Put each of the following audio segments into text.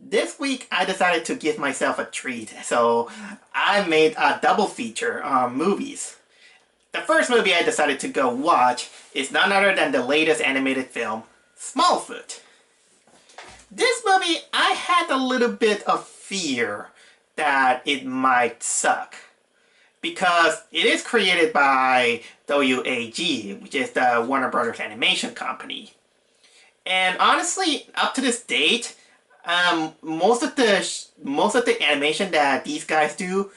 This week I decided to give myself a treat, so I made a double feature on movies. The first movie I decided to go watch is none other than the latest animated film, Smallfoot. This movie, I had a little bit of fear that it might suck, because it is created by WAG, which is the Warner Brothers animation company. And honestly, up to this date, most of the animation that these guys do,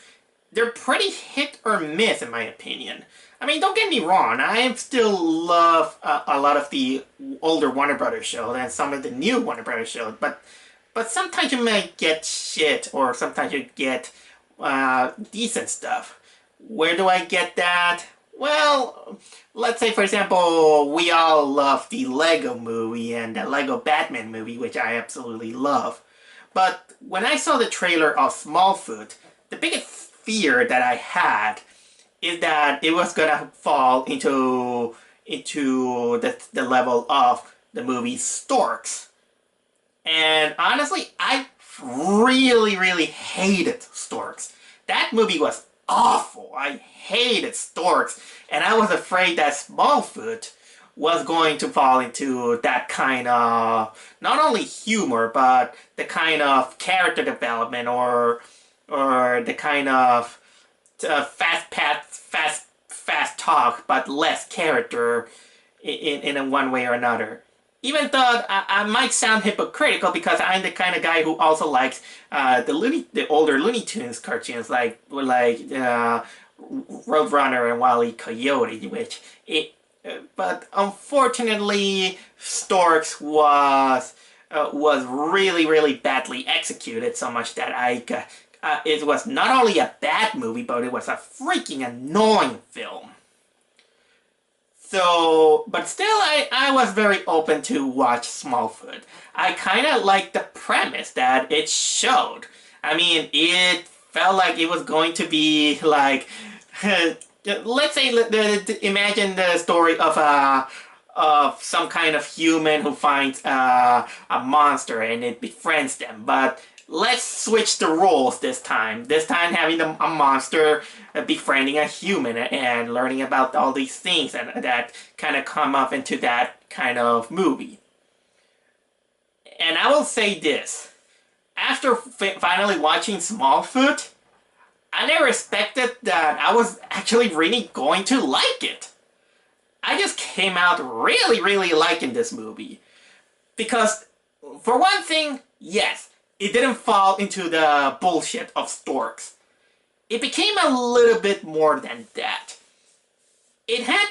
they're pretty hit or miss in my opinion. I mean, don't get me wrong, I still love a lot of the older Warner Brothers shows and some of the new Warner Brothers shows, but sometimes you might get shit, or sometimes you get decent stuff. Where do I get that? Well, let's say for example, we all love the Lego movie and the Lego Batman movie, which I absolutely love. But when I saw the trailer of Smallfoot, the biggest fear that I had is that it was gonna fall into the level of the movie Storks. And honestly, I really hated Storks. That movie was awful. I hated Storks, and I was afraid that Smallfoot was going to fall into that kind of not only humor, but the kind of character development, or the kind of fast talk, but less character in one way or another. Even though I might sound hypocritical, because I'm the kind of guy who also likes the older Looney Tunes cartoons, like Roadrunner and Wile E. Coyote, but unfortunately, Storks was really badly executed, so much that it was not only a bad movie, but it was a freaking annoying film. So, but still, I was very open to watch Smallfoot. I kind of liked the premise that it showed. I mean, it felt like it was going to be like, let's say, imagine the story of some kind of human who finds a monster and it befriends them. But let's switch the roles this time. This time having a monster befriending a human and learning about all these things and that kind of come up into that kind of movie. And I will say this. After finally watching Smallfoot, I never expected that I was actually really going to like it. I just came out really liking this movie. Because, for one thing, yes, it didn't fall into the bullshit of Storks. It became a little bit more than that. It had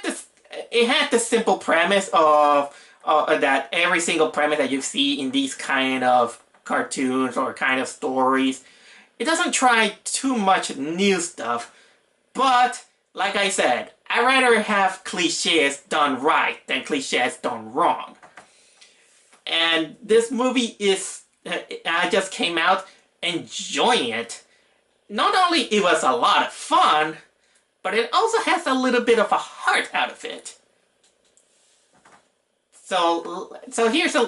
the simple premise of that every single premise that you see in these kind of cartoons or kind of stories, it doesn't try too much new stuff, but like I said, I'd rather have cliches done right than cliches done wrong. And this movie is, I just came out enjoying it. Not only it was a lot of fun, but it also has a little bit of a heart out of it. So here's the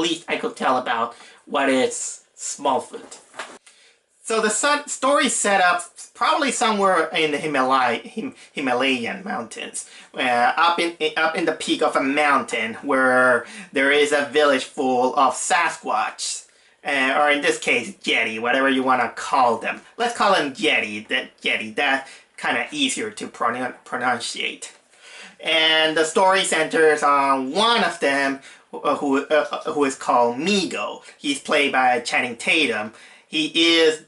least I could tell about what is Smallfoot. So the story set up probably somewhere in the Himalayan mountains, up in the peak of a mountain where there is a village full of Sasquatch, or in this case, Yeti, whatever you want to call them. Let's call them Yeti. That's kind of easier to pronunciate. And the story centers on one of them, who is called Migo. He's played by Channing Tatum. He is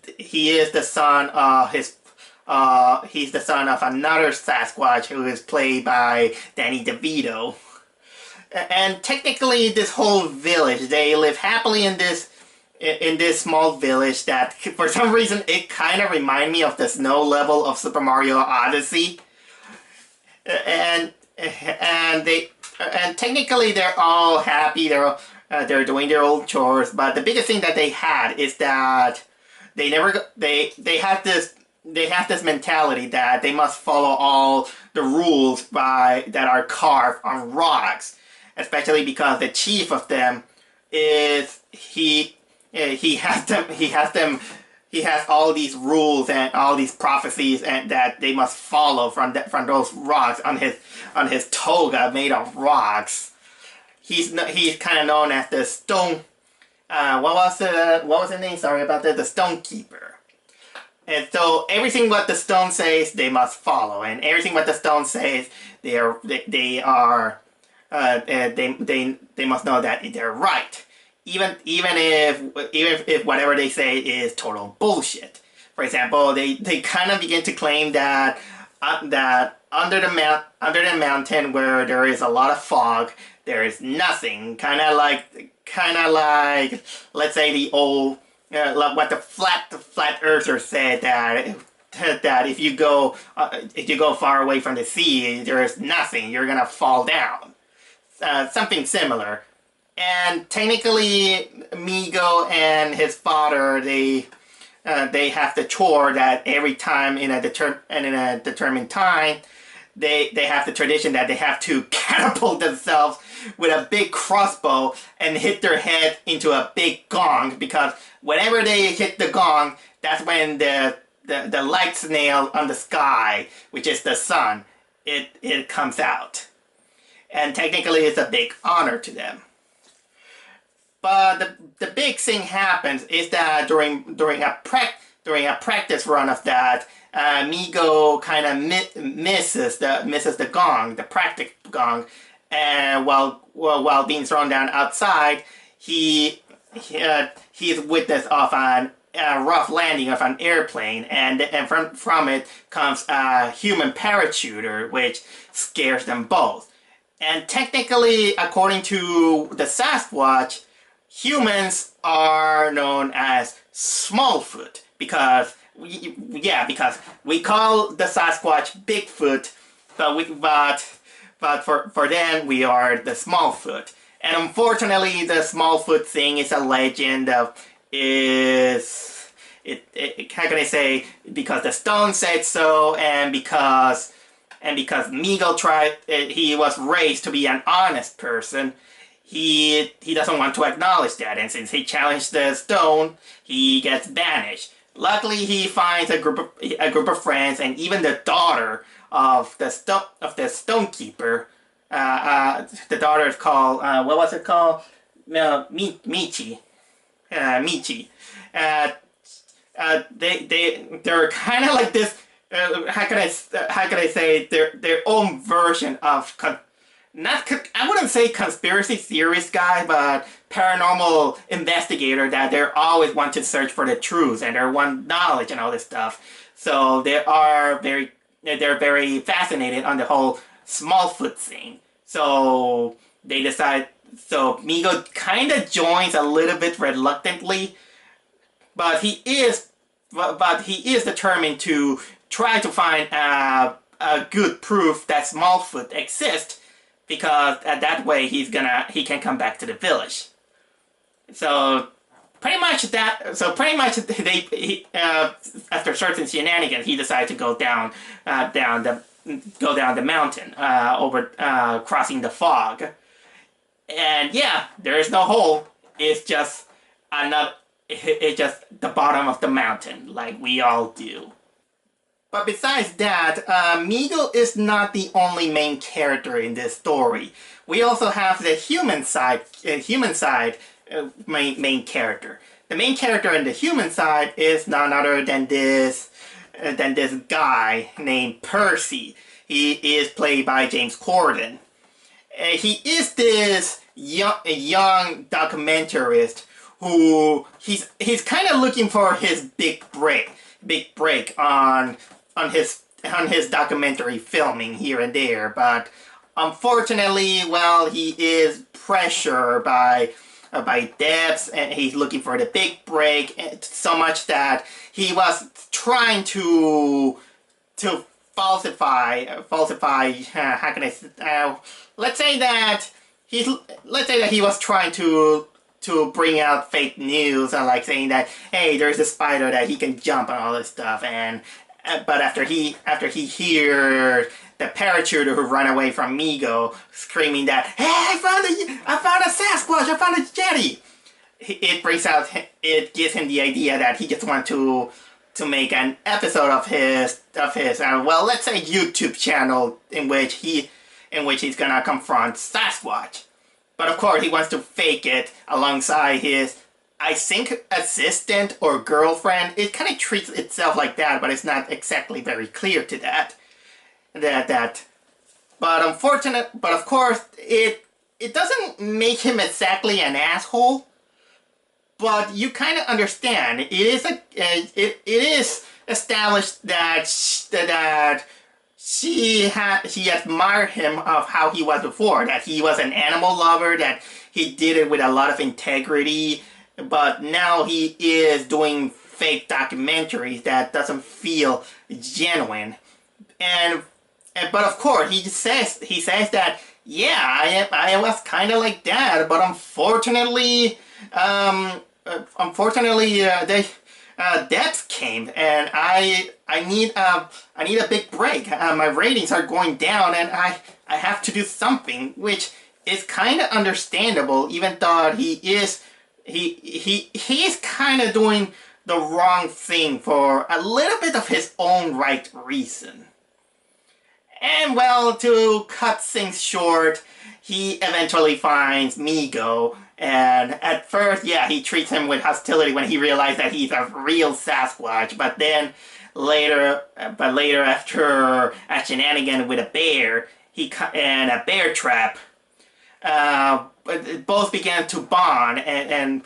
the son of he's the son of another Sasquatch who is played by Danny DeVito. And technically, this whole village, they live happily in this small village that, for some reason, it kind of reminded me of the snow level of Super Mario Odyssey. And technically they're all happy. They're doing their own chores. But the biggest thing that they had is that they have this mentality that they must follow all the rules that are carved on rocks. Especially because the chief of them is he has all these rules and all these prophecies and that they must follow from those rocks on his toga made of rocks. He's kind of known as the stone. What was the name? Sorry about that. The stone keeper. And so everything what the stone says, they must follow, and everything what the stone says, they must know that they're right, even if whatever they say is total bullshit. For example, they kind of begin to claim that under the mountain where there is a lot of fog, there is nothing. Kind of like let's say the old. What the flat earthers said that if you go far away from the sea, there is nothing. You're gonna fall down. Something similar. And technically, Migo and his father they have the chore that every time in a determined time they have the tradition that they have to catapult themselves with a big crossbow and hit their head into a big gong, because whenever they hit the gong, that's when the light snail on the sky, which is the sun, it comes out. And technically it's a big honor to them. But the big thing happens is that during a practice run of that, Migo kind of misses the gong, the practice gong, and while being thrown down outside, he's witness of a rough landing of an airplane, and from it comes a human parachuter, which scares them both. And technically, according to the Sasquatch, humans are known as Smallfoot because we call the Sasquatch Bigfoot, but for them we are the Smallfoot. And unfortunately, the Smallfoot thing is a legend how can I say, because the stone said so, and because Migo he was raised to be an honest person. He doesn't want to acknowledge that, and since he challenged the stone, he gets banished. Luckily, he finds a group of friends, and even the daughter of the stonekeeper. The daughter is called what was it called? Michi. Michi. They're kind of like this. How can I say their own version of I wouldn't say conspiracy theorist guy, but paranormal investigator that they always want to search for the truth and they want knowledge and all this stuff. So they're very fascinated on the whole Smallfoot thing. So they decide. So Migo kind of joins a little bit reluctantly, but he is determined to try to find a good proof that Smallfoot exists. Because that way he can come back to the village. So pretty much after certain shenanigans, he decided to go down the mountain over crossing the fog. And yeah, there is no hole. It's just the bottom of the mountain, like we all do. But besides that, Migo is not the only main character in this story. We also have the human side main character. The main character in the human side is none other than this guy named Percy. He is played by James Corden. He is this young documentarist who he's kind of looking for his big break on his documentary filming here and there, but unfortunately, well, he is pressured by debts, and he's looking for the big break, so much that he was trying to falsify. How can I? Let's say that he was trying to bring out fake news, and like saying that, hey, there's a spider that he can jump and all this stuff, but after he hears the parachuter who ran away from Migo, screaming that, "Hey, I found a Sasquatch! I found a Yeti!" It gives him the idea that he just wants to make an episode of his well, let's say YouTube channel in which he's gonna confront Sasquatch. But of course, he wants to fake it alongside his, I think, assistant or girlfriend. It kind of treats itself like that, but it's not exactly very clear to that. But of course, it doesn't make him exactly an asshole. But you kind of understand. It is established that she admired him of how he was before. That he was an animal lover. That he did it with a lot of integrity. But now he is doing fake documentaries that doesn't feel genuine. But of course, he says that, yeah, I was kind of like that, but unfortunately, death came, and I need a big break. My ratings are going down, and I have to do something, which is kind of understandable, even though he is kind of doing the wrong thing for a little bit of his own right reason. And well, to cut things short, he eventually finds Migo, and at first, yeah, he treats him with hostility when he realizes that he's a real Sasquatch, but then later after a shenanigan with a bear, and a bear trap, both began to bond, and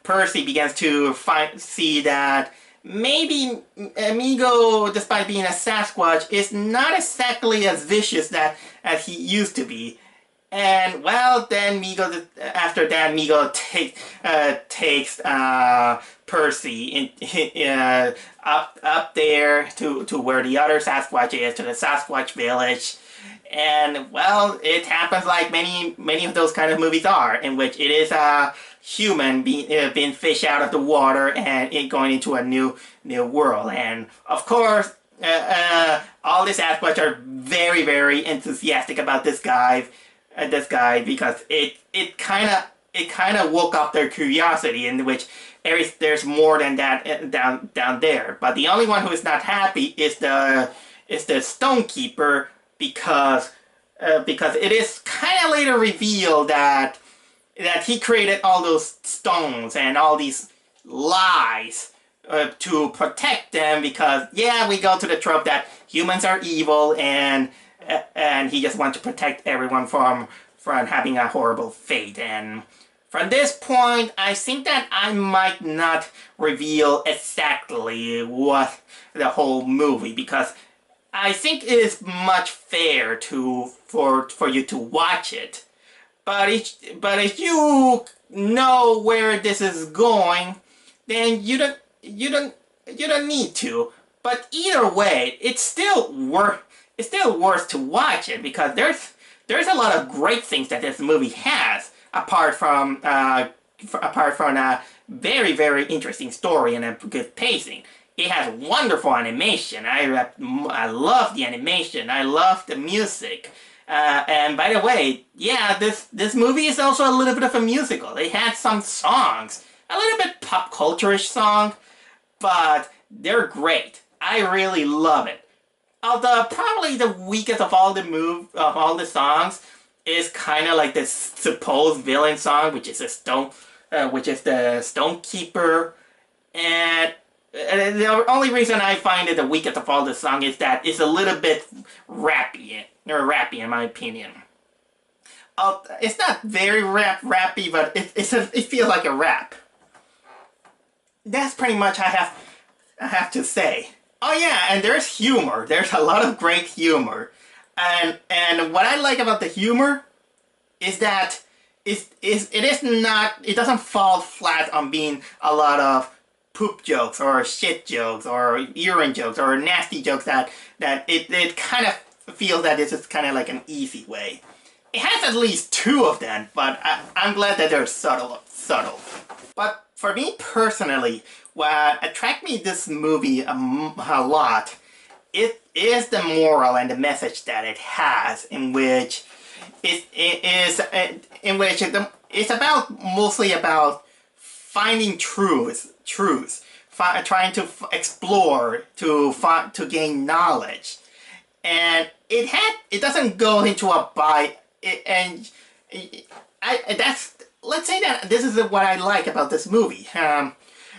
Percy begins to see that maybe Migo, despite being a Sasquatch, is not exactly as vicious as he used to be. And well, then after that, Migo takes Percy up there to where the other Sasquatch is, to the Sasquatch village. And well, it happens like many of those kind of movies are, in which it is a human being fished out of the water and it going into a new world. And of course, all the Sasquatch are very, very enthusiastic about this guy because it kind of woke up their curiosity, in which there's more than that down there. But the only one who is not happy is the Stonekeeper, because it is kind of later revealed that he created all those stones and all these lies to protect them, because yeah, we go to the trope that humans are evil, and he just wants to protect everyone from having a horrible fate. And from this point, I think that I might not reveal exactly what the whole movie, because I think it is much fair for you to watch it. But if you know where this is going, then you don't need to. But either way, it's still worth to watch it, because there's a lot of great things that this movie has, apart from a very, very interesting story and a good pacing. It has wonderful animation. I love the animation. I love the music. And by the way, yeah, this movie is also a little bit of a musical. It had some songs, a little bit pop culture-ish song, but they're great. I really love it. Although probably the weakest of all the songs is kind of like this supposed villain song, which is the Stonekeeper. And the only reason I find it the weakest of all the song is that it's a little bit rappy in my opinion. It's not very rappy, but it feels like a rap. That's pretty much I have to say. Oh yeah, and there's humor. There's a lot of great humor. And what I like about the humor is that it doesn't fall flat on being a lot of poop jokes or shit jokes or urine jokes or nasty jokes that it kind of feels that this is kind of like an easy way. It has at least two of them, but I'm glad that they're subtle. But for me personally, what attracted me this movie a lot it is the moral and the message that it has, in which it's about mostly about finding truths, trying to explore, to gain knowledge, and it doesn't go into a buy it, and that's, let's say that this is what I like about this movie.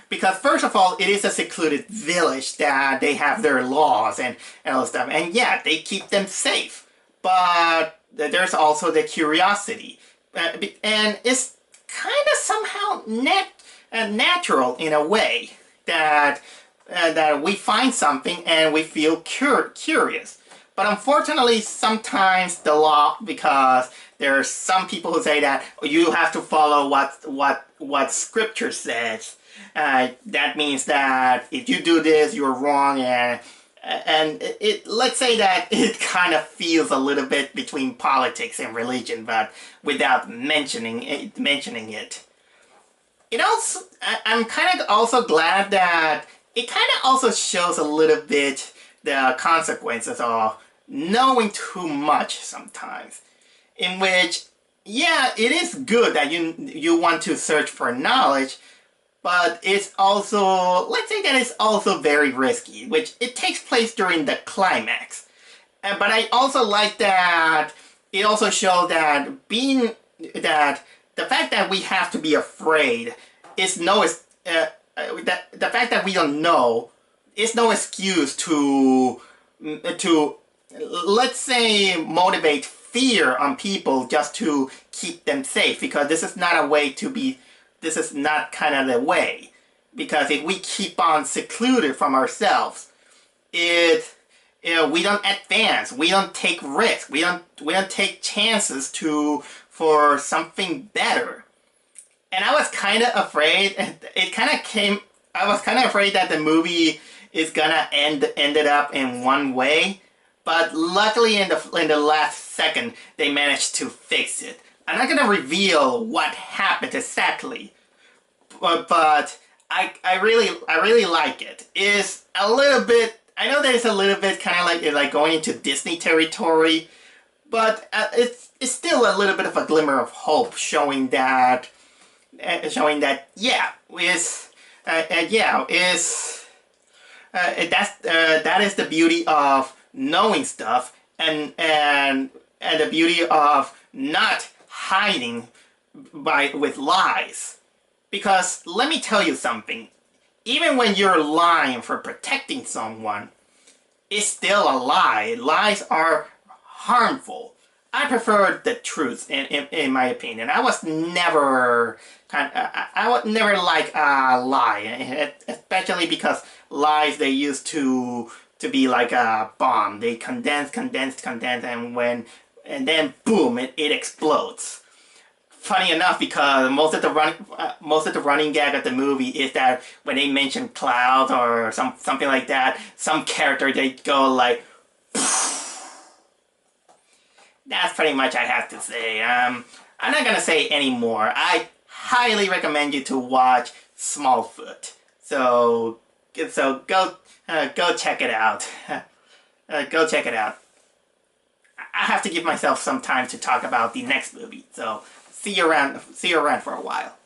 Because first of all, it is a secluded village that they have their laws and all stuff. And yeah, they keep them safe. But there's also the curiosity. And it's kind of somehow natural in a way that we find something and we feel curious. But unfortunately, sometimes the law, because there are some people who say that you have to follow what scripture says. That means that if you do this, you're wrong, and let's say that it kind of feels a little bit between politics and religion, but without mentioning it. It also, I'm kind of also glad that it kind of also shows a little bit the consequences of knowing too much sometimes, in which, yeah, it is good that you want to search for knowledge, but it's also, let's say that it's also very risky, which it takes place during the climax. But I also like that it also shows that the fact that we have to be afraid is the fact that we don't know is no excuse to let's say motivate fear on people just to keep them safe, because this is not a way to be. This is not kind of the way, because if we keep on secluded from ourselves, we don't advance, we don't take risks, we don't take chances for something better. And I was kind of afraid. I was kind of afraid that the movie is gonna ended up in one way, but luckily in the last second they managed to fix it. I'm not gonna reveal what happened exactly, but I really like it. It's a little bit. I know that it's a little bit kind of like going into Disney territory, but it's still a little bit of a glimmer of hope, showing that yeah, that is the beauty of knowing stuff, and the beauty of not hiding with lies. Because let me tell you something, even when you're lying for protecting someone, it's still a lie. Lies are harmful. I prefer the truth, in my opinion. I was never I would never like a lie, especially because lies, they used to be like a bomb. They condense, and then boom, it explodes. Funny enough, because most of the running gag of the movie is that when they mention clouds or something like that, some character, they go like, that's pretty much I have to say. I'm not gonna say any more. I highly recommend you to watch Smallfoot. So go check it out. Go check it out. I have to give myself some time to talk about the next movie. So see you around for a while.